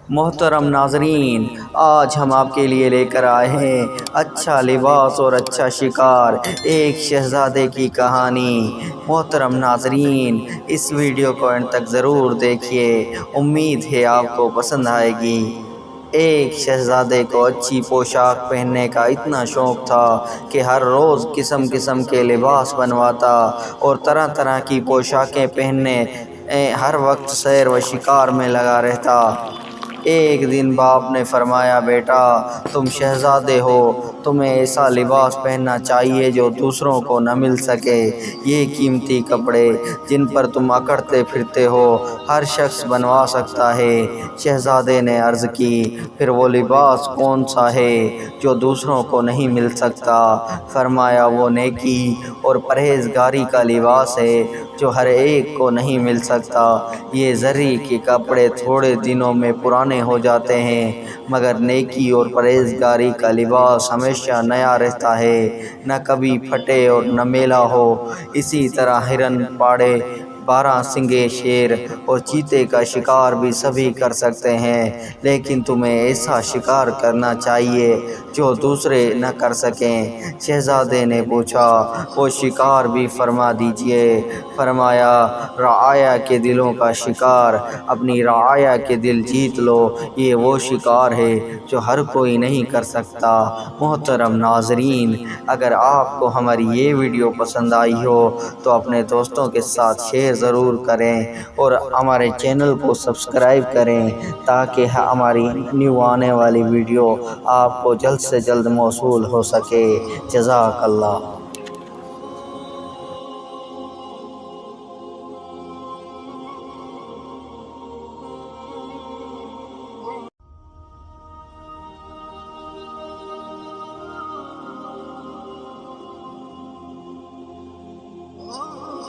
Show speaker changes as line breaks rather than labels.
محترم ناظرین، آج ہم آپ کے لیے لے کر آئے ہیں اچھا لباس اور اچھا شکار، ایک شہزادے کی کہانی۔ محترم ناظرین، اس ویڈیو کو انت تک ضرور دیکھیے، امید ہے آپ کو پسند آئے گی۔ ایک شہزادے کو اچھی پوشاک پہننے کا اتنا شوق تھا کہ ہر روز قسم قسم کے لباس بنواتا اور طرح طرح کی پوشاکیں پہننے ہر وقت سیر و شکار میں لگا رہتا۔ ایک دن باپ نے فرمایا، بیٹا تم شہزادے ہو، تمہیں ایسا لباس پہننا چاہیے جو دوسروں کو نہ مل سکے۔ یہ قیمتی کپڑے جن پر تم اکڑتے پھرتے ہو ہر شخص بنوا سکتا ہے۔ شہزادے نے عرض کی، پھر وہ لباس کون سا ہے جو دوسروں کو نہیں مل سکتا؟ فرمایا، وہ نیکی اور پرہیزگاری کا لباس ہے جو ہر ایک کو نہیں مل سکتا۔ یہ زری کے کپڑے تھوڑے دنوں میں پرانے ہو جاتے ہیں، مگر نیکی اور پرہیزگاری کا لباس ہمیشہ نیا رہتا ہے، نہ کبھی پھٹے اور نہ میلا ہو۔ اسی طرح ہرن، پاڑے، 12 سنگے شیر اور چیتے کا شکار بھی سبھی کر سکتے ہیں، لیکن تمہیں ایسا شکار کرنا چاہیے جو دوسرے نہ کر سکیں۔ شہزادے نے پوچھا، وہ شکار بھی فرما دیجئے۔ فرمایا، رعایا کے دلوں کا شکار، اپنی رعایا کے دل جیت لو، یہ وہ شکار ہے جو ہر کوئی نہیں کر سکتا۔ محترم ناظرین، اگر آپ کو ہماری یہ ویڈیو پسند آئی ہو تو اپنے دوستوں کے ساتھ شیئر ضرور کریں اور ہمارے چینل کو سبسکرائب کریں تاکہ ہماری نیو آنے والی ویڈیو آپ کو جلد سے جلد موصول ہو سکے۔ جزاک اللہ۔